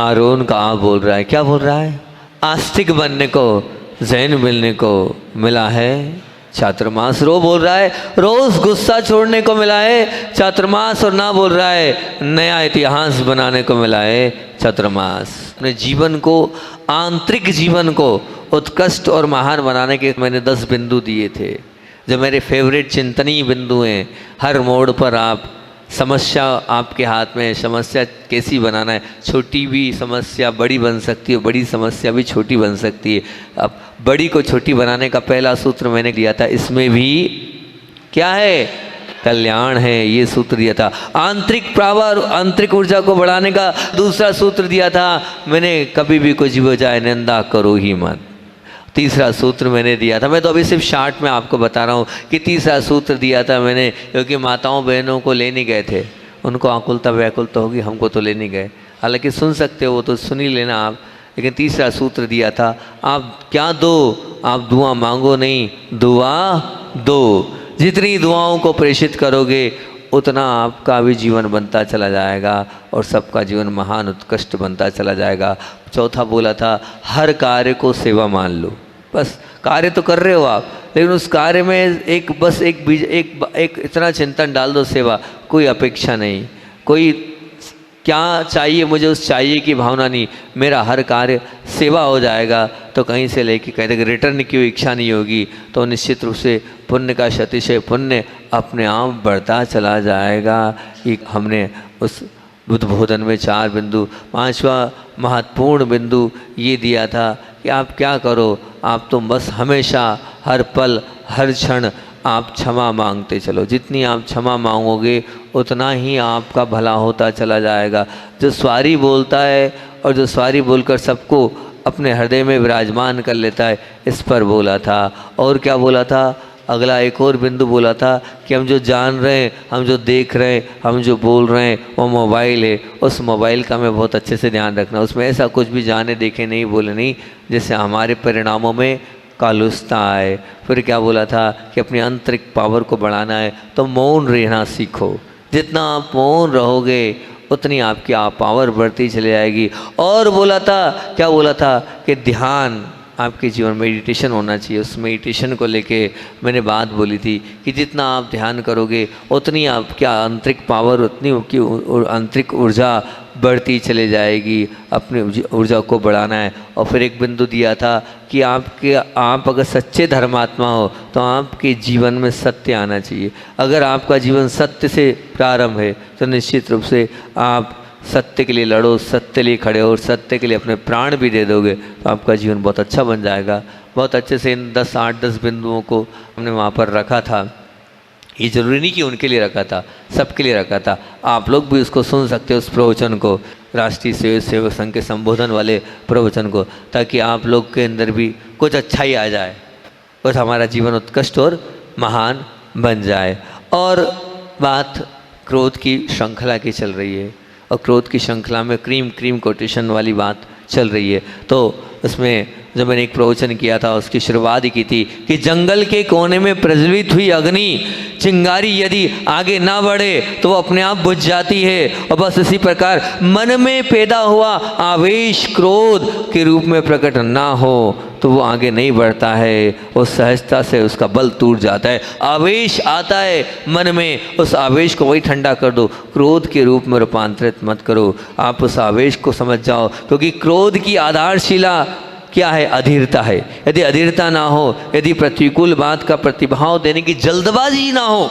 आरोन कहाँ बोल रहा है, क्या बोल रहा है? आस्तिक बनने को, जैन मिलने को मिला है चातुर्मास। रो बोल रहा है रोज गुस्सा छोड़ने को मिला है चातुर्मास, और ना बोल रहा है नया इतिहास बनाने को मिला है चातुर्मास। अपने जीवन को, आंतरिक जीवन को उत्कृष्ट और महान बनाने के मैंने 10 बिंदु दिए थे, जो मेरे फेवरेट चिंतनीय बिंदु हैं। हर मोड़ पर आप, समस्या आपके हाथ में है, समस्या कैसी बनाना है। छोटी भी समस्या बड़ी बन सकती है, बड़ी समस्या भी छोटी बन सकती है। अब बड़ी को छोटी बनाने का पहला सूत्र मैंने दिया था, इसमें भी क्या है? कल्याण है, ये सूत्र दिया था। आंतरिक पावर, आंतरिक ऊर्जा को बढ़ाने का दूसरा सूत्र दिया था मैंने, कभी भी कुछ भी हो जाए निंदा करो ही मत। तीसरा सूत्र मैंने दिया था, मैं तो अभी सिर्फ शार्ट में आपको बता रहा हूँ कि तीसरा सूत्र दिया था मैंने, क्योंकि माताओं बहनों को ले नहीं गए थे, उनको आकुलता व्याकुलता होगी, हमको तो ले नहीं गए। हालांकि सुन सकते हो, वो तो सुन ही लेना आप। लेकिन तीसरा सूत्र दिया था, आप क्या दो? आप दुआ मांगो नहीं, दुआ दो। जितनी दुआओं को प्रेषित करोगे उतना आपका भी जीवन बनता चला जाएगा और सबका जीवन महान उत्कृष्ट बनता चला जाएगा। चौथा बोला था, हर कार्य को सेवा मान लो। बस कार्य तो कर रहे हो आप, लेकिन उस कार्य में एक बस एक बीज, एक इतना चिंतन डाल दो, सेवा, कोई अपेक्षा नहीं, कोई क्या चाहिए मुझे उस चाहिए की भावना नहीं, मेरा हर कार्य सेवा हो जाएगा। तो कहीं से लेके कहीं तक रिटर्न की इच्छा नहीं होगी, तो निश्चित रूप से पुण्य का शतिशय पुण्य अपने आप बढ़ता चला जाएगा। ये हमने उस बुद्ध बोधन में 4 बिंदु, 5वां महत्वपूर्ण बिंदु ये दिया था कि आप क्या करो, आप तो बस हमेशा हर पल हर क्षण आप क्षमा मांगते चलो। जितनी आप क्षमा मांगोगे उतना ही आपका भला होता चला जाएगा। जो सॉरी बोलता है और जो सॉरी बोलकर सबको अपने हृदय में विराजमान कर लेता है, इस पर बोला था। और क्या बोला था? अगला एक और बिंदु बोला था कि हम जो जान रहे हैं, हम जो देख रहे हैं, हम जो बोल रहे हैं, वो मोबाइल है। उस मोबाइल का हमें बहुत अच्छे से ध्यान रखना, उसमें ऐसा कुछ भी जाने देखे नहीं, बोले नहीं, जिससे हमारे परिणामों में कालुस्ता आए। फिर क्या बोला था कि अपनी आंतरिक पावर को बढ़ाना है तो मौन रहना सीखो। जितना आप मौन रहोगे उतनी आपकी पावर बढ़ती चली जाएगी। और बोला था, क्या बोला था कि ध्यान आपके जीवन, मेडिटेशन होना चाहिए। उस मेडिटेशन को लेके मैंने बात बोली थी कि जितना आप ध्यान करोगे उतनी आपकी आंतरिक पावर, उतनी की आंतरिक ऊर्जा बढ़ती चले जाएगी। अपनी ऊर्जा को बढ़ाना है। और फिर एक बिंदु दिया था कि आप अगर सच्चे धर्मात्मा हो तो आपके जीवन में सत्य आना चाहिए। अगर आपका जीवन सत्य से प्रारंभ है तो निश्चित रूप से आप सत्य के लिए लड़ो, सत्य के लिए खड़े हो और सत्य के लिए अपने प्राण भी दे दोगे तो आपका जीवन बहुत अच्छा बन जाएगा। बहुत अच्छे से इन 8-10 बिंदुओं को हमने वहाँ पर रखा था। ये जरूरी नहीं कि उनके लिए रखा था, सबके लिए रखा था। आप लोग भी उसको सुन सकते हो, उस प्रवचन को, राष्ट्रीय स्वयं सेवक संघ के संबोधन वाले प्रवचन को, ताकि आप लोग के अंदर भी कुछ अच्छा ही आ जाए, कुछ हमारा जीवन उत्कृष्ट और महान बन जाए। और बात क्रोध की श्रृंखला की चल रही है और क्रोध की श्रृंखला में क्रीम कोटेशन वाली बात चल रही है। तो उसमें जब मैंने एक प्रवचन किया था उसकी शुरुआत ही की थी कि जंगल के कोने में प्रज्वलित हुई अग्नि चिंगारी यदि आगे ना बढ़े तो वो अपने आप बुझ जाती है। और बस इसी प्रकार मन में पैदा हुआ आवेश क्रोध के रूप में प्रकट ना हो तो वो आगे नहीं बढ़ता है, वो सहजता से उसका बल टूट जाता है। आवेश आता है मन में, उस आवेश को वही ठंडा कर दो, क्रोध के रूप में रूपांतरित मत करो। आप उस आवेश को समझ जाओ, क्योंकि क्रोध की आधारशिला क्या है? अधीरता है। यदि अधीरता ना हो, यदि प्रतिकूल बात का प्रतिभाव देने की जल्दबाजी ना हो,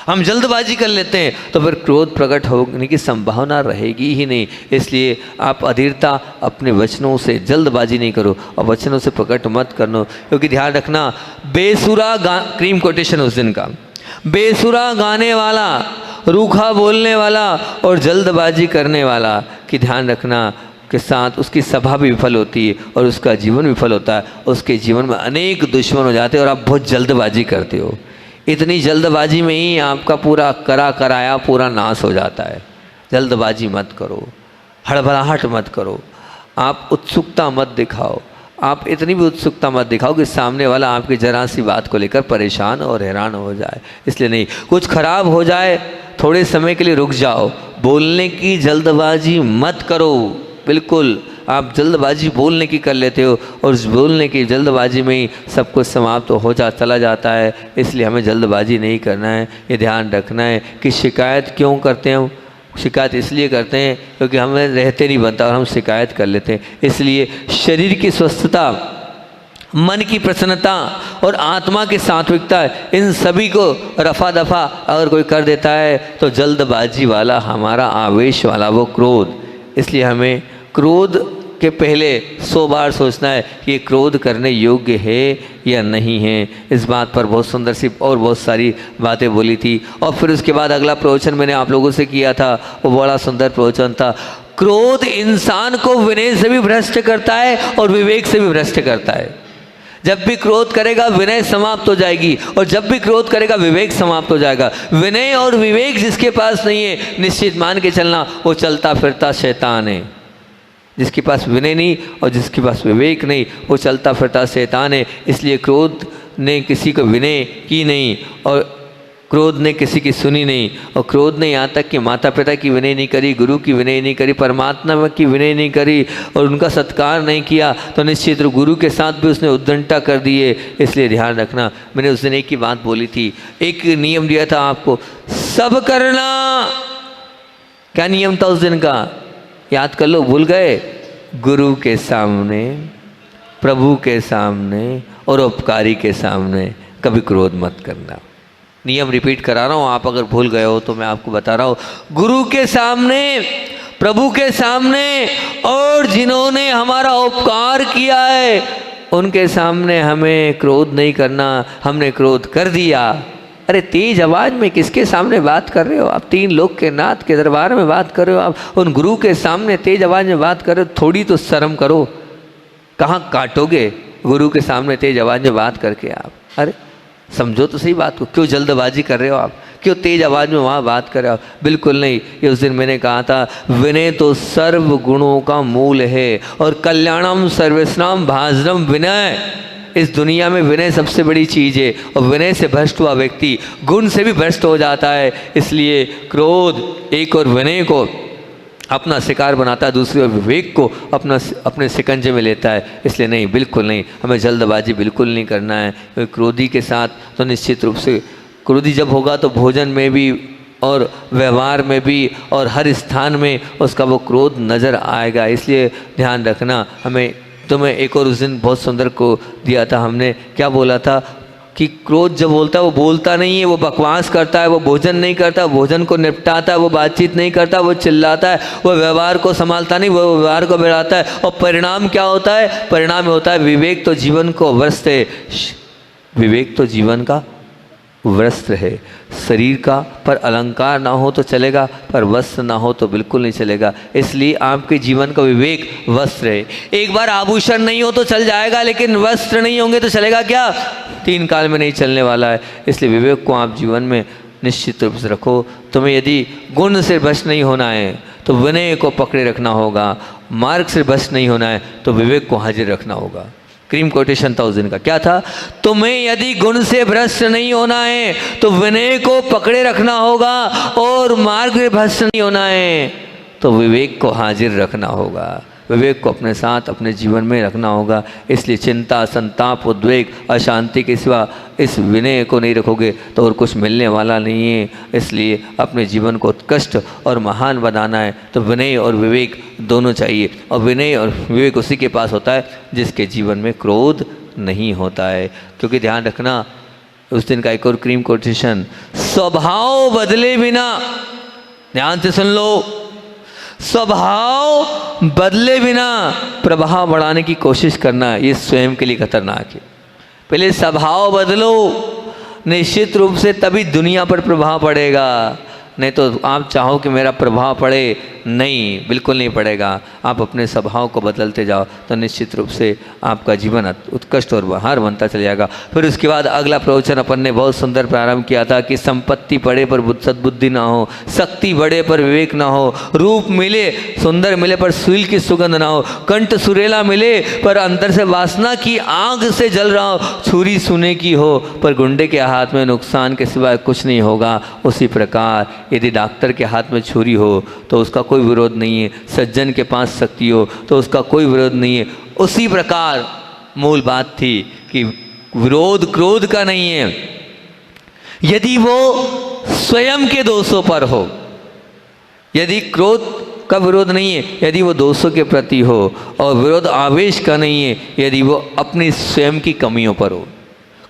हम जल्दबाजी कर लेते हैं तो फिर क्रोध प्रकट होने की संभावना रहेगी ही नहीं। इसलिए आप अधीरता अपने वचनों से, जल्दबाजी नहीं करो और वचनों से प्रकट मत करना। क्योंकि ध्यान रखना, बेसुरा क्रीम कोटेशन उस दिन का, बेसुरा गाने वाला, रूखा बोलने वाला और जल्दबाजी करने वाला की ध्यान रखना के साथ उसकी सभा भी विफल होती है और उसका जीवन विफल होता है। उसके जीवन में अनेक दुश्मन हो जाते हैं और आप बहुत जल्दबाजी करते हो। इतनी जल्दबाजी में ही आपका पूरा कराया पूरा नाश हो जाता है। जल्दबाजी मत करो, हड़बड़ाहट मत करो, आप उत्सुकता मत दिखाओ, आप इतनी भी उत्सुकता मत दिखाओ कि सामने वाला आपकी जरा सी बात को लेकर परेशान और हैरान हो जाए। इसलिए नहीं, कुछ खराब हो जाए थोड़े समय के लिए रुक जाओ, बोलने की जल्दबाजी मत करो। बिल्कुल आप जल्दबाजी बोलने की कर लेते हो और उस बोलने की जल्दबाजी में ही सब कुछ समाप्त हो चला जाता है। इसलिए हमें जल्दबाजी नहीं करना है, ये ध्यान रखना है कि शिकायत क्यों करते हैं हम। शिकायत इसलिए करते हैं क्योंकि हमें रहते नहीं बनता और हम शिकायत कर लेते हैं। इसलिए शरीर की स्वस्थता, मन की प्रसन्नता और आत्मा की सात्विकता, इन सभी को रफा दफा अगर कोई कर देता है तो जल्दबाजी वाला हमारा आवेश वाला वो क्रोध। इसलिए हमें क्रोध के पहले 100 बार सोचना है कि ये क्रोध करने योग्य है या नहीं है। इस बात पर बहुत सुंदर सी और बहुत सारी बातें बोली थी। और फिर उसके बाद अगला प्रवचन मैंने आप लोगों से किया था, वो बड़ा सुंदर प्रवचन था। क्रोध इंसान को विनय से भी भ्रष्ट करता है और विवेक से भी भ्रष्ट करता है। जब भी क्रोध करेगा विनय समाप्त हो जाएगी और जब भी क्रोध करेगा विवेक समाप्त हो जाएगा। विनय और विवेक जिसके पास नहीं है, निश्चित मान के चलना वो चलता फिरता शैतान है। जिसके पास विनय नहीं और जिसके पास विवेक नहीं, वो चलता फिरता शैतान है। इसलिए क्रोध ने किसी को विनय की नहीं और क्रोध ने किसी की सुनी नहीं, और क्रोध ने यहाँ तक कि माता पिता की विनय नहीं करी, गुरु की विनय नहीं करी, परमात्मा की विनय नहीं करी और उनका सत्कार नहीं किया, तो निश्चित रूप गुरु के साथ भी उसने उद्दंडता कर दी है। इसलिए ध्यान रखना, मैंने उस दिन एक ही बात बोली थी, एक नियम दिया था आपको, सब करना। क्या नियम था उस दिन का, याद कर लो, भूल गए? गुरु के सामने, प्रभु के सामने और उपकारी के सामने कभी क्रोध मत करना। नियम रिपीट करा रहा हूँ, आप अगर भूल गए हो तो मैं आपको बता रहा हूँ। गुरु के सामने, प्रभु के सामने और जिन्होंने हमारा उपकार किया है उनके सामने हमें क्रोध नहीं करना। हमने क्रोध कर दिया, अरे तेज आवाज़ में किसके सामने बात कर रहे हो आप? 3 लोग के नाथ के दरबार में बात कर रहे हो आप, उन गुरु के सामने तेज आवाज़ में बात कर रहे हो, थोड़ी तो शर्म करो। कहाँ काटोगे गुरु के सामने तेज आवाज़ में बात करके आप? अरे समझो तो सही बात को, क्यों जल्दबाजी कर रहे हो आप? क्यों तेज आवाज़ में वहाँ बात कर रहे हो? बिल्कुल नहीं। ये उस दिन मैंने कहा था, विनय तो सर्व गुणों का मूल है और कल्याणम सर्वेषां भाजनम विनय। इस दुनिया में विनय सबसे बड़ी चीज़ है और विनय से भ्रष्ट हुआ व्यक्ति गुण से भी भ्रष्ट हो जाता है। इसलिए क्रोध एक और विनय को अपना शिकार बनाता है, दूसरी ओर विवेक को अपने शिकंजे में लेता है। इसलिए नहीं, बिल्कुल नहीं, हमें जल्दबाजी बिल्कुल नहीं करना है। क्योंकि क्रोधी के साथ तो निश्चित रूप से, क्रोधी जब होगा तो भोजन में भी और व्यवहार में भी और हर स्थान में उसका वो क्रोध नज़र आएगा। इसलिए ध्यान रखना हमें। तो मैं एक और उस दिन बहुत सुंदर को दिया था, हमने क्या बोला था कि क्रोध जब बोलता है वो बोलता नहीं है, वो बकवास करता है, वो भोजन नहीं करता, भोजन को निपटाता है, वो बातचीत नहीं करता, वो चिल्लाता है, वो व्यवहार को संभालता नहीं, वो व्यवहार को बढ़ाता है। और परिणाम क्या होता है? परिणाम होता है विवेक तो जीवन को वस्त्र है, विवेक तो जीवन का वस्त्र है, शरीर का, पर अलंकार ना हो तो चलेगा, पर वस्त्र ना हो तो बिल्कुल नहीं चलेगा। इसलिए आपके जीवन का विवेक वस्त्र है। एक बार आभूषण नहीं हो तो चल जाएगा, लेकिन वस्त्र नहीं होंगे तो चलेगा क्या? 3 काल में नहीं चलने वाला है। इसलिए विवेक को आप जीवन में निश्चित रूप से रखो। तुम्हें यदि गुण से भ्रष्ट नहीं होना है तो विनय को पकड़े रखना होगा, मार्ग से भ्रष्ट नहीं होना है तो विवेक को हाजिर रखना होगा। क्रीम कोटेशन था उस दिन का, क्या था? तुम्हें यदि गुण से भ्रष्ट नहीं होना है तो विनय को पकड़े रखना होगा और मार्ग से भ्रष्ट नहीं होना है तो विवेक को हाजिर रखना होगा। विवेक को अपने साथ अपने जीवन में रखना होगा। इसलिए चिंता, संताप, उद्वेग, अशांति के सिवा इस विनय को नहीं रखोगे तो और कुछ मिलने वाला नहीं है। इसलिए अपने जीवन को उत्कृष्ट और महान बनाना है तो विनय और विवेक दोनों चाहिए। और विनय और विवेक उसी के पास होता है जिसके जीवन में क्रोध नहीं होता है। क्योंकि ध्यान रखना, उस दिन का एक और क्रीम कोटेशन, स्वभाव बदले बिना, ध्यान से सुन लो, स्वभाव बदले बिना प्रभाव बढ़ाने की कोशिश करना ये स्वयं के लिए खतरनाक है। पहले स्वभाव बदलो, निश्चित रूप से तभी दुनिया पर प्रभाव पड़ेगा। नहीं तो आप चाहो कि मेरा प्रभाव पड़े, नहीं, बिल्कुल नहीं पड़ेगा। आप अपने स्वभाव को बदलते जाओ तो निश्चित रूप से आपका जीवन उत्कृष्ट और बहार बनता चल जाएगा। फिर उसके बाद अगला प्रवचन अपन ने बहुत सुंदर प्रारंभ किया था कि संपत्ति बढ़े पर सद्बुद्धि ना हो, शक्ति बढ़े पर विवेक ना हो, रूप मिले सुंदर मिले पर सुईल की सुगंध ना हो, कंठ सुरेला मिले पर अंदर से वासना की आग से जल रहा हो, छुरी सुने की हो पर गुंडे के हाथ में नुकसान के सिवाय कुछ नहीं होगा। उसी प्रकार यदि डॉक्टर के हाथ में छुरी हो तो उसका कोई कोई विरोध नहीं है, सज्जन के पास शक्ति हो तो उसका कोई विरोध नहीं है। उसी प्रकार मूल बात थी कि विरोध क्रोध का नहीं है, यदि वो स्वयं के दोषों पर हो। यदि क्रोध का विरोध नहीं है, यदि वो दोषों के प्रति हो, और विरोध आवेश का नहीं है, यदि वो अपनी स्वयं की कमियों पर हो।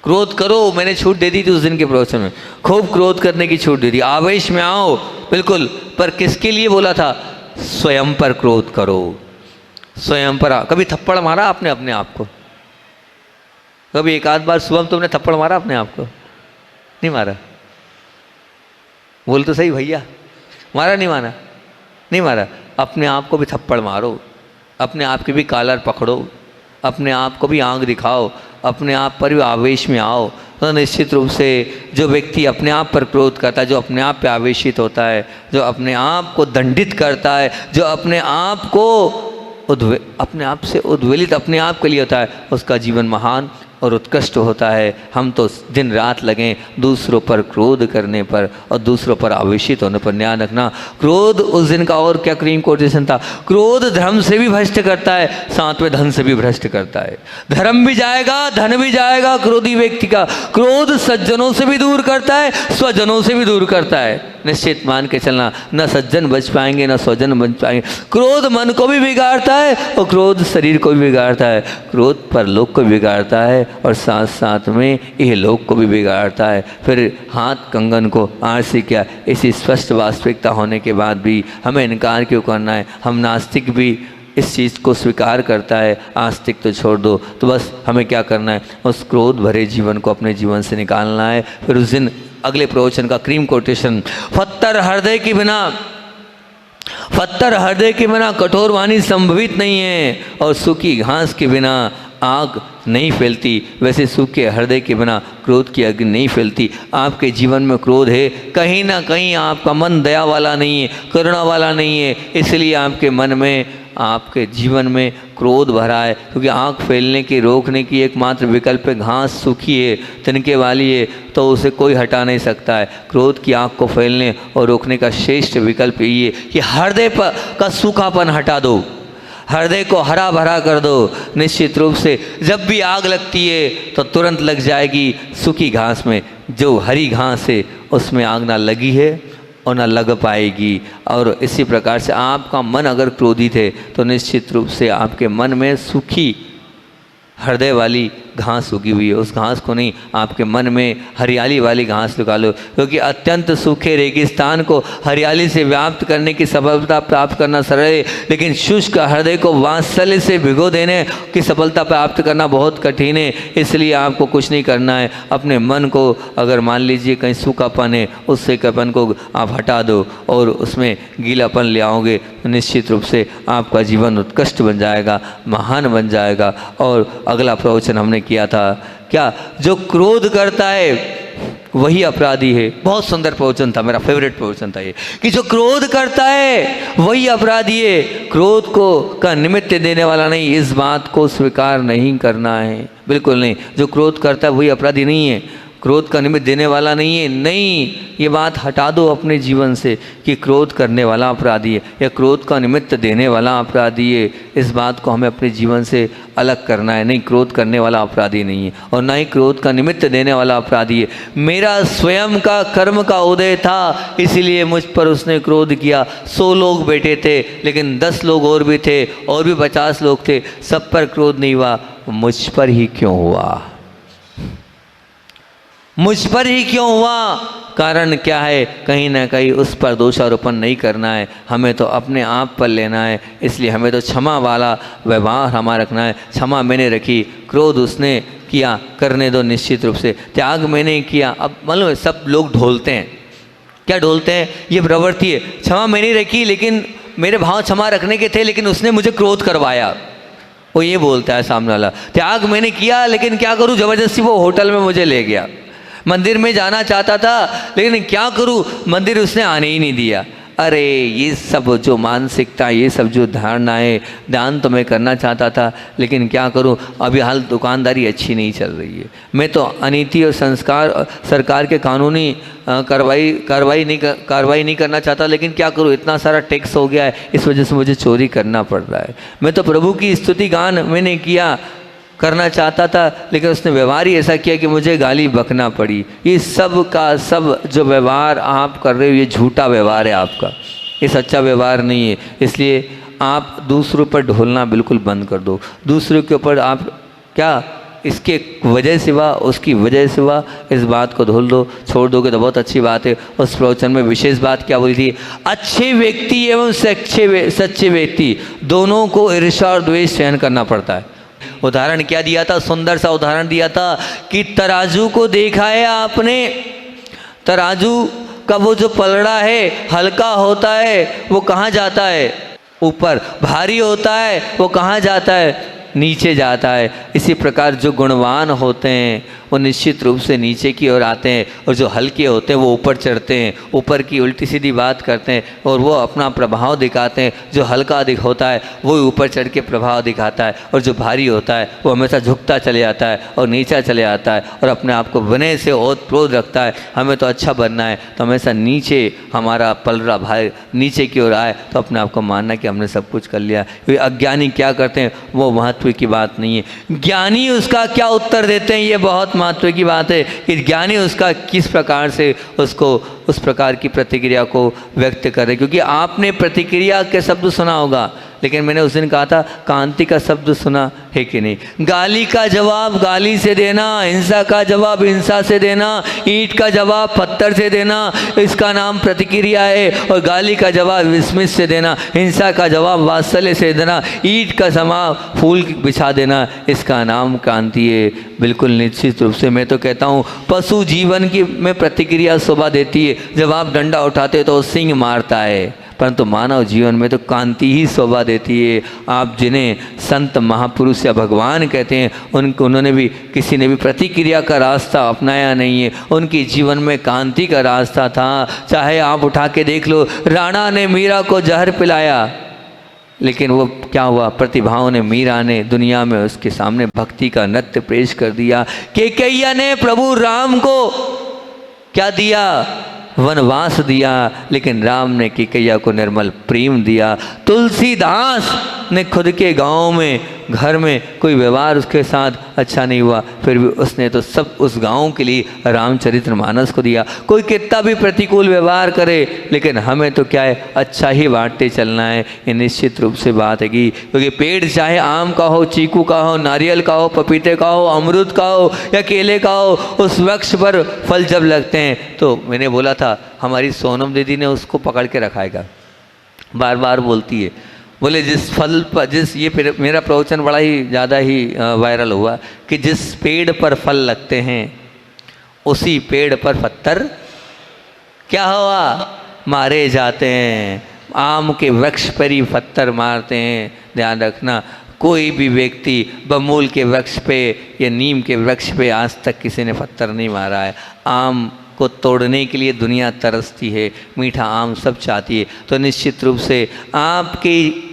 क्रोध करो, मैंने छूट दे दी थी उस दिन के प्रवचन में, खूब क्रोध करने की छूट दे दी, आवेश में आओ बिल्कुल, पर किसके लिए बोला था? स्वयं पर क्रोध करो, स्वयं पर। कभी थप्पड़ मारा आपने अपने आप को? कभी एक आध बार सुबह तुमने थप्पड़ मारा अपने आप को? नहीं मारा? बोल तो सही भैया, मारा नहीं मारा? नहीं मारा। अपने आप को भी थप्पड़ मारो, अपने आप की भी कॉलर पकड़ो, अपने आप को भी आंख दिखाओ, अपने आप पर भी आवेश में आओ। तो निश्चित रूप से जो व्यक्ति अपने आप पर क्रोध करता है, जो अपने आप पे आवेशित होता है, जो अपने आप को दंडित करता है, जो अपने आप को अपने आप से उद्वेलित अपने आप के लिए होता है, उसका जीवन महान और उत्कृष्ट होता है। हम तो दिन रात लगें दूसरों पर क्रोध करने पर और दूसरों पर आवेशित होने पर। ध्यान रखना, क्रोध उस दिन का और क्या क्रीम कोटेशन था, क्रोध धर्म से भी भ्रष्ट करता है, साथ में धन से भी भ्रष्ट करता है। धर्म भी जाएगा, धन भी जाएगा क्रोधी व्यक्ति का। क्रोध सज्जनों से भी दूर करता है, स्वजनों से भी दूर करता है। निश्चित मान के चलना, न सज्जन बच पाएंगे न स्वजन बच पाएंगे। क्रोध मन को भी बिगाड़ता है और क्रोध शरीर को भी बिगाड़ता है। क्रोध परलोक को बिगाड़ता है और साथ साथ में यह लोक को भी बिगाड़ता है। फिर हाथ कंगन को आड़ से क्या, इसी स्पष्ट वास्तविकता होने के बाद भी हमें इनकार क्यों करना है? हम नास्तिक भी इस चीज़ को स्वीकार करता है, आस्तिक तो छोड़ दो। तो बस हमें क्या करना है? उस क्रोध भरे जीवन को अपने जीवन से निकालना है। फिर उस दिन अगले प्रवचन का क्रीम कोटेशन, पत्थर हृदय के बिना, पत्थर हृदय के बिना कठोर वाणी संभवित नहीं है, और सूखी घास के बिना आग नहीं फैलती, वैसे सूखे हृदय के बिना क्रोध की अग्नि नहीं फैलती। आपके जीवन में क्रोध है, कहीं ना कहीं आपका मन दया वाला नहीं है, करुणा वाला नहीं है, इसलिए आपके मन में, आपके जीवन में क्रोध भरा है। क्योंकि आग फैलने की, रोकने की एकमात्र विकल्प है, घास सूखी है, तिनके वाली है, तो उसे कोई हटा नहीं सकता है। क्रोध की आग को फैलने और रोकने का श्रेष्ठ विकल्प यही है कि हृदय पर का सूखापन हटा दो, हृदय को हरा भरा कर दो। निश्चित रूप से जब भी आग लगती है तो तुरंत लग जाएगी सूखी घास में, जो हरी घास है उसमें आग ना लगी है और ना लग पाएगी। और इसी प्रकार से आपका मन अगर क्रोधित है तो निश्चित रूप से आपके मन में सूखी हृदय वाली घास उगी हुई है, उस घास को नहीं, आपके मन में हरियाली वाली घास लगा लो। क्योंकि अत्यंत सूखे रेगिस्तान को हरियाली से व्याप्त करने की सफलता प्राप्त करना सरल है, लेकिन शुष्क हृदय को वात्सल्य से भिगो देने की सफलता प्राप्त करना बहुत कठिन है। इसलिए आपको कुछ नहीं करना है, अपने मन को अगर मान लीजिए कहीं सूखापन है, उस सूखापन को आप हटा दो और उसमें गीलापन ले आओगे तो निश्चित रूप से आपका जीवन उत्कृष्ट बन जाएगा, महान बन जाएगा। और अगला प्रवचन हमने किया था क्या, जो क्रोध करता है वही अपराधी है। बहुत सुंदर प्रवचन था, मेरा फेवरेट प्रवचन था ये, कि जो क्रोध करता है वही अपराधी है, क्रोध को का निमित्त देने वाला नहीं। इस बात को स्वीकार नहीं करना है, बिल्कुल नहीं। जो क्रोध करता है वही अपराधी नहीं है, क्रोध का निमित्त देने वाला नहीं है। नहीं, ये बात हटा दो अपने जीवन से कि क्रोध करने वाला अपराधी है या क्रोध का निमित्त देने वाला अपराधी है। इस बात को हमें अपने जीवन से अलग करना है। नहीं, क्रोध करने वाला अपराधी नहीं है और ना ही क्रोध का निमित्त देने वाला अपराधी है। मेरा स्वयं का कर्म का उदय था, इसीलिए मुझ पर उसने क्रोध किया। 100 लोग बैठे थे, लेकिन 10 लोग और भी थे, और भी 50 लोग थे, सब पर क्रोध नहीं हुआ। मुझ पर ही क्यों हुआ? मुझ पर ही क्यों हुआ? कारण क्या है? कहीं ना कहीं उस पर दोषारोपण नहीं करना है, हमें तो अपने आप पर लेना है। इसलिए हमें तो क्षमा वाला व्यवहार हमारा रखना है। क्षमा मैंने रखी, क्रोध उसने किया, करने दो। निश्चित रूप से त्याग मैंने किया। अब मालूम है सब लोग ढोलते हैं, क्या ढोलते हैं? ये प्रवृत्ति है, क्षमा मैंने रखी लेकिन मेरे भाव क्षमा रखने के थे, लेकिन उसने मुझे क्रोध करवाया। वो ये बोलता है सामने वाला, त्याग मैंने किया लेकिन क्या करूँ, ज़बरदस्ती वो होटल में मुझे ले गया। मंदिर में जाना चाहता था लेकिन क्या करूं, मंदिर उसने आने ही नहीं दिया। अरे ये सब जो मानसिकता, ये सब जो धारणाएं, ध्यान तो मैं करना चाहता था, लेकिन क्या करूं, अभी हाल दुकानदारी अच्छी नहीं चल रही है। मैं तो अनीति और संस्कार सरकार के कानूनी कार्रवाई नहीं करना चाहता, लेकिन क्या करूं, इतना सारा टैक्स हो गया है, इस वजह से मुझे चोरी करना पड़ रहा है। मैं तो प्रभु की स्तुति गान मैंने किया, करना चाहता था, लेकिन उसने व्यवहार ही ऐसा किया कि मुझे गाली बकना पड़ी। ये सब का सब जो व्यवहार आप कर रहे हो, ये झूठा व्यवहार है आपका, ये सच्चा व्यवहार नहीं है। इसलिए आप दूसरों पर ढोलना बिल्कुल बंद कर दो। दूसरों के ऊपर आप क्या इसके वजह सिवा, उसकी वजह सिवा इस बात को धोल दो, छोड़ दोगे तो बहुत अच्छी बात है। उस प्रवचन में विशेष बात क्या बोली थी, अच्छे व्यक्ति एवं सच्चे व्यक्ति दोनों को ईर्ष्या और द्वेष सहन करना पड़ता है। उदाहरण क्या दिया था, सुंदर सा उदाहरण दिया था कि तराजू को देखा है आपने, तराजू का वो जो पलड़ा है हल्का होता है वो कहाँ जाता है, ऊपर। भारी होता है वो कहाँ जाता है, नीचे जाता है। इसी प्रकार जो गुणवान होते हैं वो निश्चित रूप से नीचे की ओर आते हैं, और जो हल्के होते हैं वो ऊपर चढ़ते हैं, ऊपर की उल्टी सीधी बात करते हैं और वो अपना प्रभाव दिखाते हैं। जो हल्का अधिक होता है वो ऊपर चढ़ के प्रभाव दिखाता है, और जो भारी होता है वो हमेशा झुकता चले जाता है और नीचा चले आता है और अपने आप को बने से ओत प्रोत रखता है। हमें तो अच्छा बनना है तो हमेशा नीचे हमारा पलड़ा भाई नीचे की ओर आए तो अपने आप को मानना कि हमने सब कुछ कर लिया। अज्ञानी क्या करते हैं वो महत्व की बात नहीं है, ज्ञानी उसका क्या उत्तर देते हैं ये बहुत महत्व की बात है कि ज्ञानी उसका किस प्रकार से उसको उस प्रकार की प्रतिक्रिया को व्यक्त करे। क्योंकि आपने प्रतिक्रिया के शब्द सुना होगा, लेकिन मैंने उस दिन कहा था कांति का शब्द सुना है कि नहीं। गाली का जवाब गाली से देना, हिंसा का जवाब हिंसा से देना, ईंट का जवाब पत्थर से देना, इसका नाम प्रतिक्रिया है। और गाली का जवाब विस्मित से देना, हिंसा का जवाब वात्सल्य से देना, ईंट का जवाब फूल बिछा देना, इसका नाम कांति है। बिल्कुल निश्चित रूप से मैं तो कहता हूँ पशु जीवन की में प्रतिक्रिया शोभा देती है, जब आप डंडा उठाते हो तो सिंह मारता है, परंतु मानव जीवन में तो कांति ही शोभा देती है। आप जिन्हें संत महापुरुष या भगवान कहते हैं उन्होंने भी किसी ने भी प्रतिक्रिया का रास्ता अपनाया नहीं है, उनकी जीवन में कांति का रास्ता था। चाहे आप उठा के देख लो, राणा ने मीरा को जहर पिलाया, लेकिन वो क्या हुआ, प्रतिभाओं ने मीरा ने दुनिया में उसके सामने भक्ति का नृत्य पेश कर दिया। केकैया ने प्रभु राम को क्या दिया, वनवास दिया, लेकिन राम ने केकैया को निर्मल प्रेम दिया। तुलसीदास ने खुद के गांव में घर में कोई व्यवहार उसके साथ अच्छा नहीं हुआ, फिर भी उसने तो सब उस गांव के लिए रामचरितमानस को दिया। कोई कितना भी प्रतिकूल व्यवहार करे, लेकिन हमें तो क्या है, अच्छा ही बांटते चलना है। ये निश्चित रूप से बात है क्योंकि पेड़ चाहे आम का हो, चीकू का हो, नारियल का हो, पपीते का हो, अमरूद का हो या केले का हो, उस वृक्ष पर फल जब लगते हैं तो मैंने बोला था हमारी सोनम दीदी ने उसको पकड़ के रखाएगा, बार बार बोलती है, बोले जिस फल पर ये मेरा प्रवचन बड़ा ही ज़्यादा ही वायरल हुआ कि जिस पेड़ पर फल लगते हैं उसी पेड़ पर पत्थर क्या हुआ, मारे जाते हैं। आम के वृक्ष पर ही पत्थर मारते हैं। ध्यान रखना, कोई भी व्यक्ति बमूल के वृक्ष पे या नीम के वृक्ष पे आज तक किसी ने पत्थर नहीं मारा है। आम को तोड़ने के लिए दुनिया तरसती है, मीठा आम सब चाहती है। तो निश्चित रूप से आपकी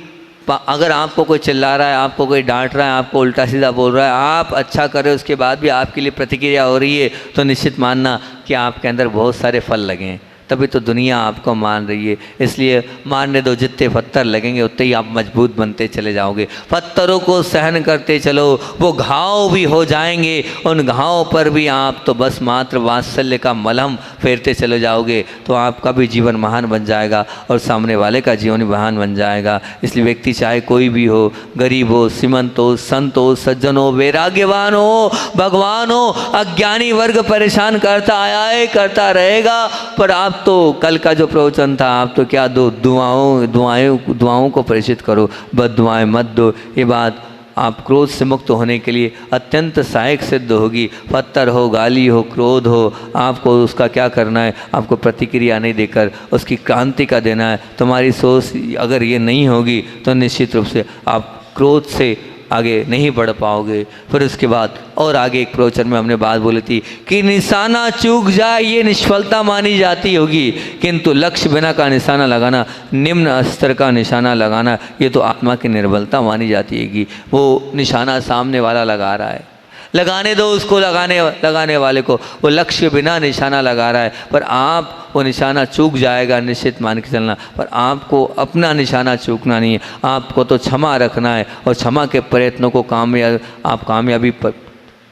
अगर आपको कोई चिल्ला रहा है, आपको कोई डांट रहा है, आपको उल्टा सीधा बोल रहा है, आप अच्छा कर रहे हो, उसके बाद भी आपके लिए प्रतिक्रिया हो रही है, तो निश्चित मानना कि आपके अंदर बहुत सारे फल लगे हैं, तभी तो दुनिया आपको मान रही है। इसलिए मानने दो, जितने पत्थर लगेंगे उतने ही आप मजबूत बनते चले जाओगे। पत्थरों को सहन करते चलो, वो घाव भी हो जाएंगे, उन घाव पर भी आप तो बस मात्र वात्सल्य का मलहम फेरते चले जाओगे, तो आपका भी जीवन महान बन जाएगा और सामने वाले का जीवन महान बन जाएगा। इसलिए व्यक्ति चाहे कोई भी हो, गरीब हो, श्रीमंत हो, संत हो, सज्जन हो, वैराग्यवान हो, भगवान हो, अज्ञानी वर्ग परेशान करता आया है, करता रहेगा। पर आप तो कल का जो प्रवचन था, आप तो क्या दो दुआओं को प्रेषित करो, बद्दुआएं मत दो। ये बात आप क्रोध से मुक्त होने के लिए अत्यंत सहायक सिद्ध होगी। पत्थर हो, गाली हो, क्रोध हो, आपको उसका क्या करना है, आपको प्रतिक्रिया नहीं देकर उसकी क्रांति का देना है। तुम्हारी सोच अगर ये नहीं होगी तो निश्चित रूप से आप क्रोध से आगे नहीं बढ़ पाओगे। फिर उसके बाद और आगे एक प्रवचन में हमने बात बोली थी कि निशाना चूक जाए ये निष्फलता मानी जाती होगी, किंतु लक्ष्य बिना का निशाना लगाना, निम्न स्तर का निशाना लगाना, ये तो आत्मा की निर्बलता मानी जाती है। वो निशाना सामने वाला लगा रहा है, लगाने दो उसको, लगाने वाले को, वो लक्ष्य बिना निशाना लगा रहा है, पर आप वो निशाना चूक जाएगा निश्चित मान के चलना। पर आपको अपना निशाना चूकना नहीं है, आपको तो क्षमा रखना है, और क्षमा के प्रयत्नों को आप कामयाबी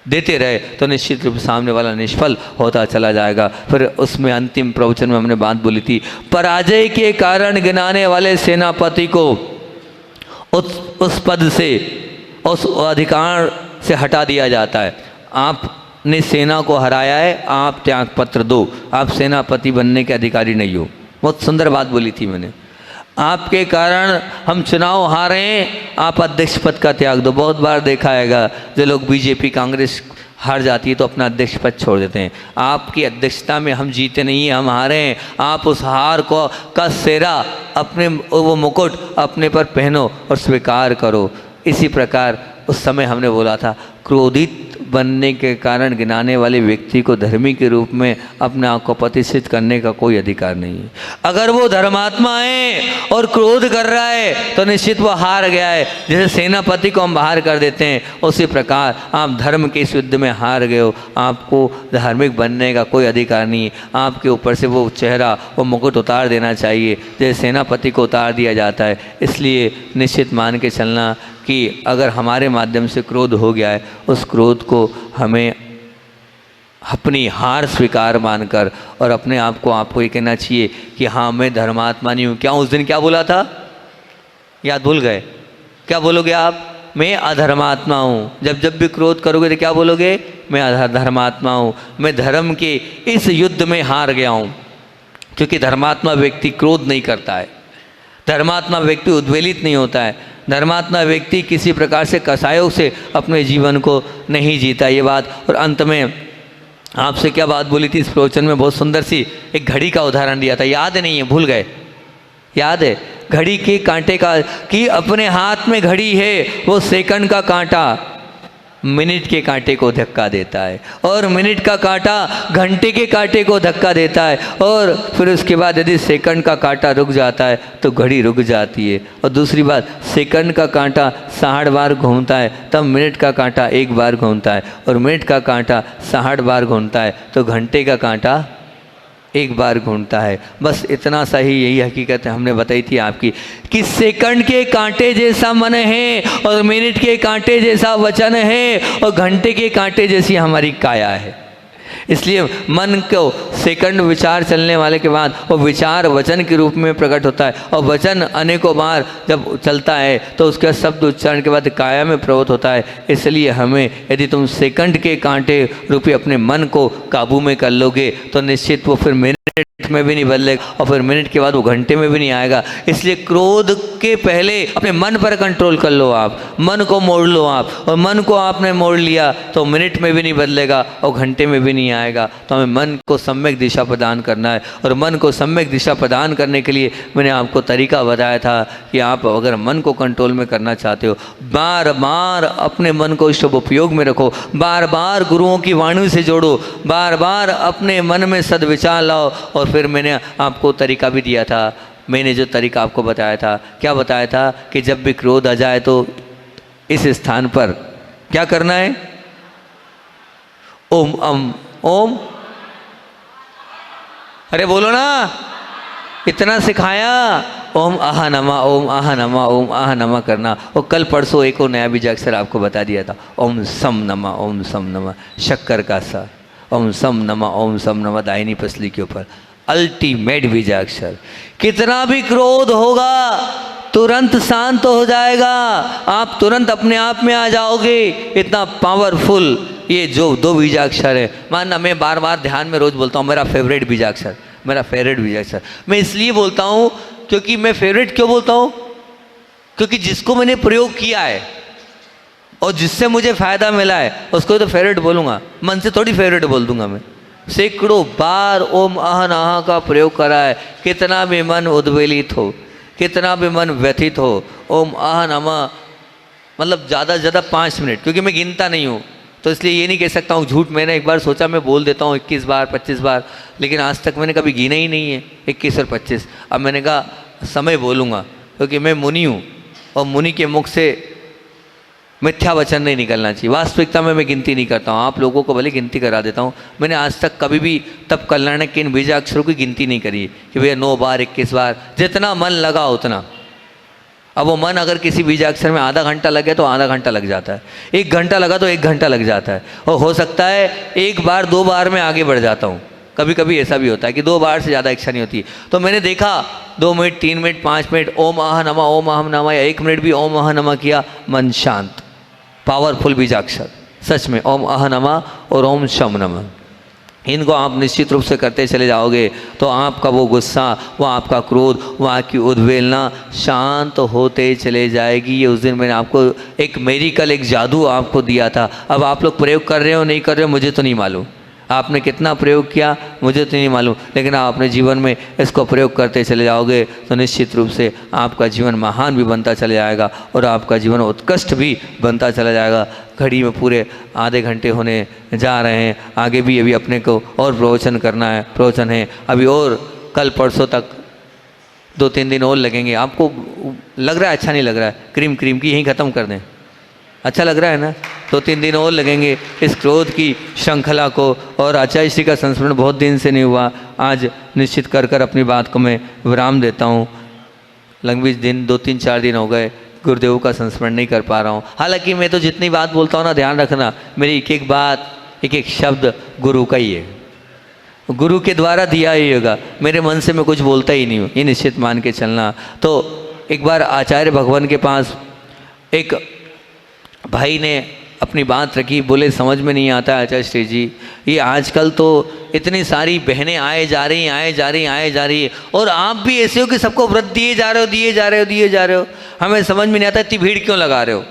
देते रहे तो निश्चित रूप से सामने वाला निष्फल होता चला जाएगा। फिर उसमें अंतिम प्रवचन में हमने बात बोली थी, पराजय के कारण गिनाने वाले सेनापति को उस पद से, उस अधिकार से हटा दिया जाता है। आपने सेना को हराया है, आप त्याग पत्र दो, आप सेनापति बनने के अधिकारी नहीं हो। बहुत सुंदर बात बोली थी मैंने, आपके कारण हम चुनाव हारे हैं, आप अध्यक्ष पद का त्याग दो। बहुत बार देखा आएगा जो लोग बीजेपी कांग्रेस हार जाती है तो अपना अध्यक्ष पद छोड़ देते हैं। आपकी अध्यक्षता में हम जीते नहीं हैं, हम हारे हैं, आप उस हार को का सेरा अपने, वो मुकुट अपने पर पहनो और स्वीकार करो। इसी प्रकार उस समय हमने बोला था, क्रोधित बनने के कारण गिनाने वाले व्यक्ति को धर्मी के रूप में अपने आप को प्रतिष्ठित करने का कोई अधिकार नहीं है। अगर वो धर्मात्मा है और क्रोध कर रहा है तो निश्चित वो हार गया है। जैसे सेनापति को हम बाहर कर देते हैं, उसी प्रकार आप धर्म के इस युद्ध में हार गए हो, आपको धार्मिक बनने का कोई अधिकार नहीं है। आपके ऊपर से वो चेहरा, वो मुकुट उतार देना चाहिए जैसे सेनापति को उतार दिया जाता है। इसलिए निश्चित मान के चलना कि अगर हमारे माध्यम से क्रोध हो गया है, उस क्रोध को हमें अपनी हार स्वीकार मानकर और अपने आप को आपको ये कहना चाहिए कि हाँ मैं धर्मात्मा नहीं हूँ। क्या उस दिन क्या बोला था, याद भूल गए? क्या बोलोगे आप? मैं अधर्मात्मा हूँ। जब भी क्रोध करोगे तो क्या बोलोगे? मैं अधर्मात्मा हूँ, मैं धर्म के इस युद्ध में हार गया हूँ। क्योंकि धर्मात्मा व्यक्ति क्रोध नहीं करता है, धर्मात्मा व्यक्ति उद्वेलित नहीं होता है, धर्मात्मा व्यक्ति किसी प्रकार से कसायों से अपने जीवन को नहीं जीता। ये बात, और अंत में आपसे क्या बात बोली थी इस प्रवचन में, बहुत सुंदर सी एक घड़ी का उदाहरण दिया था, याद नहीं है, भूल गए? याद है? घड़ी के कांटे का, कि अपने हाथ में घड़ी है, वो सेकंड का कांटा मिनट के कांटे को धक्का देता है, और मिनट का कांटा घंटे के कांटे को धक्का देता है, और फिर उसके बाद यदि सेकंड का कांटा रुक जाता है तो घड़ी रुक जाती है। और दूसरी बात, सेकंड का कांटा 60 बार घूमता है तब मिनट का कांटा 1 बार घूमता है, और मिनट का कांटा 60 बार घूमता है तो घंटे का कांटा 1 बार घूमता है। बस इतना सा ही, यही हकीकत हमने बताई थी आपकी, कि सेकंड के कांटे जैसा मन है, और मिनट के कांटे जैसा वचन है, और घंटे के कांटे जैसी हमारी काया है। इसलिए मन को सेकंड विचार चलने वाले के बाद वो विचार वचन के रूप में प्रकट होता है, और वचन अनेकों बार जब चलता है तो उसके शब्द उच्चारण के बाद काया में प्रवृत्त होता है। इसलिए हमें, यदि तुम सेकंड के कांटे रूपी अपने मन को काबू में कर लोगे तो निश्चित वो फिर मिनट में भी नहीं बदलेगा, और फिर मिनट के बाद वो घंटे में भी नहीं आएगा। इसलिए क्रोध के पहले अपने मन पर कंट्रोल कर लो, आप मन को मोड़ लो आप, और मन को आपने मोड़ लिया तो मिनट में भी नहीं बदलेगा और घंटे में भी नहीं आएगा। तो हमें मन को सम्यक दिशा प्रदान करना है, और मन को सम्यक दिशा प्रदान करने के लिए मैंने आपको तरीका बताया था कि आप अगर मन को कंट्रोल में करना चाहते हो, बार बार अपने मन को शुभ उपयोग में रखो, बार बार गुरुओं की वाणी से जोड़ो, बार बार अपने मन में सद्विचार लाओ। और फिर मैंने आपको तरीका भी दिया था, मैंने जो तरीका आपको बताया था, क्या बताया था कि जब भी क्रोध आ जाए तो इस स्थान पर क्या करना है? ओम ओम, अरे बोलो ना, इतना सिखाया, ओम आहा नमा, ओम आहा नमा, ओम आहा नमा करना। और कल परसों एक और नया बीजाक्षर आपको बता दिया था, ओम सम नमा, ओम सम नमा, शक्कर का सा, ओम सम नमा, ओम सम नमा दाहिनी पसली के ऊपर, अल्टीमेट बीजाक्षर। कितना भी क्रोध होगा तुरंत शांत हो जाएगा, आप तुरंत अपने आप में आ जाओगे। इतना पावरफुल ये जो 2 बीजाक्षर है, मानना मैं बार बार ध्यान में रोज बोलता हूँ, मेरा फेवरेट बीजाक्षर, मेरा फेवरेट बीजाक्षर। मैं इसलिए बोलता हूँ क्योंकि मैं फेवरेट क्यों बोलता हूँ, क्योंकि जिसको मैंने प्रयोग किया है और जिससे मुझे फ़ायदा मिला है उसको तो फेवरेट बोलूँगा, मन से थोड़ी फेवरेट बोल दूंगा मैं। सैकड़ों बार ओम अहन आहा का प्रयोग करा है, कितना भी मन उद्वेलित हो, कितना भी मन व्यथित हो, ओम अहन अमा मतलब ज़्यादा से ज़्यादा 5 मिनट, क्योंकि मैं गिनता नहीं हूँ तो इसलिए ये नहीं कह सकता हूँ झूठ। मैंने एक बार सोचा मैं बोल देता हूँ 21 बार 25 बार, लेकिन आज तक मैंने कभी गिना ही नहीं है 21 और 25। अब मैंने कहा समय बोलूँगा, क्योंकि मैं मुनि हूँ और मुनि के मुख से मिथ्या वचन नहीं निकलना चाहिए। वास्तविकता में मैं गिनती नहीं करता हूँ, आप लोगों को भले गिनती करा देता हूँ। मैंने आज तक कभी भी तब कल्याणक के इन बीजाक्षरों की गिनती नहीं करी कि भैया 9 बार 21 बार, जितना मन लगा उतना। अब वो मन अगर किसी बीजाक्षर में आधा घंटा लगे तो आधा घंटा लग जाता है, 1 घंटा लगा तो 1 घंटा लग जाता है, और हो सकता है 1 बार 2 बार में आगे बढ़ जाता हूँ। कभी कभी ऐसा भी होता है कि 2 बार से ज़्यादा इच्छा नहीं होती। तो मैंने देखा 2 मिनट 3 मिनट 5 मिनट ओम आह नमः ओम अहम नमः, या 1 मिनट भी ओम आह नमः किया, मन शांत। पावरफुल बीजाक्षर सच में, ओम आह नमः और ओम शम नमः। इनको आप निश्चित रूप से करते चले जाओगे तो आपका वो गुस्सा, वो आपका क्रोध, वो आपकी उद्वेलना शांत होते चले जाएगी। ये उस दिन मैंने आपको एक मेरिकल, एक जादू आपको दिया था। अब आप लोग प्रयोग कर रहे हो नहीं कर रहे हो मुझे तो नहीं मालूम, आपने कितना प्रयोग किया मुझे तो नहीं मालूम, लेकिन आप अपने जीवन में इसको प्रयोग करते चले जाओगे तो निश्चित रूप से आपका जीवन महान भी बनता चले जाएगा और आपका जीवन उत्कृष्ट भी बनता चला जाएगा। घड़ी में पूरे आधे घंटे होने जा रहे हैं, आगे भी अभी अपने को और प्रवचन करना है, प्रवचन है अभी, और कल परसों तक 2-3 दिन और लगेंगे। आपको लग रहा है अच्छा नहीं लग रहा है, क्रीम की यहीं ख़त्म कर दें, अच्छा लग रहा है ना? 2-3 दिन और लगेंगे इस क्रोध की श्रृंखला को। और आचार्य श्री का संस्मरण बहुत दिन से नहीं हुआ, आज निश्चित कर अपनी बात को मैं विराम देता हूँ। लंबी दिन 2-3-4 दिन हो गए गुरुदेव का संस्मरण नहीं कर पा रहा हूँ। हालांकि मैं तो जितनी बात बोलता हूँ ना, ध्यान रखना, मेरी एक एक बात, एक एक शब्द गुरु का ही है, गुरु के द्वारा दिया ही होगा, मेरे मन से मैं कुछ बोलता ही नहीं हूँ, ये निश्चित मान के चलना। तो एक बार आचार्य भगवान के पास एक भाई ने अपनी बात रखी, बोले समझ में नहीं आता आचार्य श्री जी, ये आजकल तो इतनी सारी बहनें आए जा रही है, और आप भी ऐसे हो कि सबको व्रत दिए जा रहे हो, हमें समझ में नहीं आता इतनी भीड़ क्यों लगा रहे हो।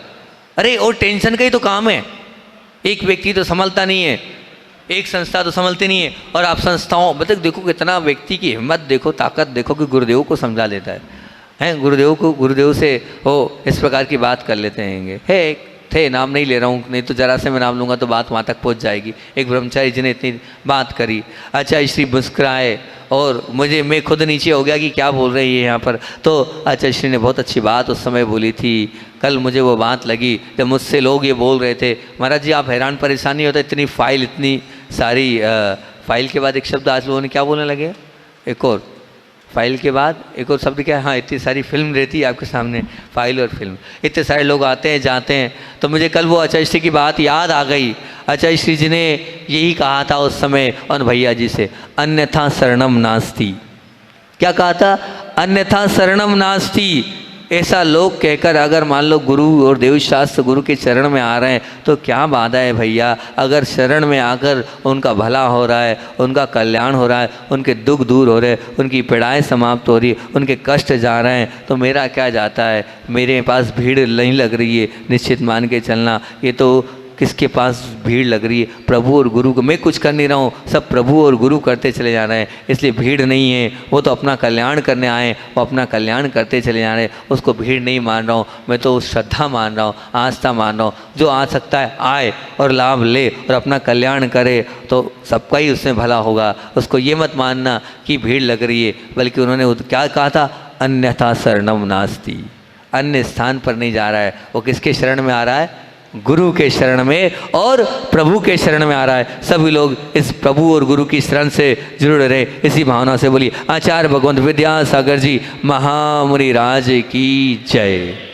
अरे और टेंशन का ही तो काम है, एक व्यक्ति तो संभलता नहीं है, एक संस्था तो संभलती नहीं है, और आप संस्थाओं मतलब देखो कितना व्यक्ति की हिम्मत देखो, ताकत देखो कि गुरुदेव को समझा लेता है गुरुदेव से वो इस प्रकार की बात कर लेते हैं। थे नाम नहीं ले रहा हूँ, नहीं तो जरा से मैं नाम लूँगा तो बात वहाँ तक पहुँच जाएगी। एक ब्रह्मचारी जी ने इतनी बात करी, आचार्य श्री मुस्कुराए और मैं खुद नीचे हो गया कि क्या बोल रही है यहाँ पर। तो आचार्य श्री ने बहुत अच्छी बात उस समय बोली थी, कल मुझे वो बात लगी जब मुझसे लोग ये बोल रहे थे, महाराज जी आप हैरान परेशान नहीं होता, इतनी फाइल, इतनी सारी फाइल के बाद एक शब्द आज लोगों ने क्या बोलने लगे, एक और फाइल के बाद एक और शब्द क्या है, हाँ इतनी सारी फिल्म रहती है आपके सामने, फाइल और फिल्म, इतने सारे लोग आते हैं जाते हैं। तो मुझे कल वो आचार्य श्री की बात याद आ गई। आचार्य श्री जी ने यही कहा था उस समय उन भैया जी से, अन्यथा शरणम नास्ति। क्या कहा था? अन्यथा शरणम नास्ति। ऐसा लोग कहकर अगर मान लो गुरु और देवशास्त्र गुरु के चरण में आ रहे हैं तो क्या बाधा है भैया। अगर शरण में आकर उनका भला हो रहा है, उनका कल्याण हो रहा है, उनके दुख दूर हो रहे हैं, उनकी पीड़ाएं समाप्त हो रही है, उनके कष्ट जा रहे हैं, तो मेरा क्या जाता है। मेरे पास भीड़ नहीं लग रही है, निश्चित मान के चलना। ये तो किसके पास भीड़ लग रही है? प्रभु और गुरु को। मैं कुछ कर नहीं रहा हूँ, सब प्रभु और गुरु करते चले जा रहे हैं, इसलिए भीड़ नहीं है। वो तो अपना कल्याण करने आए, वो अपना कल्याण करते चले जा रहे हैं, उसको भीड़ नहीं मान रहा हूँ। मैं तो श्रद्धा मान रहा हूँ, आस्था मान रहा हूँ। जो आ सकता है आए और लाभ ले और अपना कल्याण करे तो सबका ही उसमें भला होगा। उसको ये मत मानना कि भीड़ लग रही है, बल्कि उन्होंने क्या कहा था, अन्यथा शरणम नास्ति। अन्य स्थान पर नहीं जा रहा है, वो किसके शरण में आ रहा है? गुरु के शरण में और प्रभु के शरण में आ रहा है। सभी लोग इस प्रभु और गुरु की शरण से जुड़ रहे, इसी भावना से बोलिए आचार्य भगवंत विद्यासागर जी महामुनि राज की जय।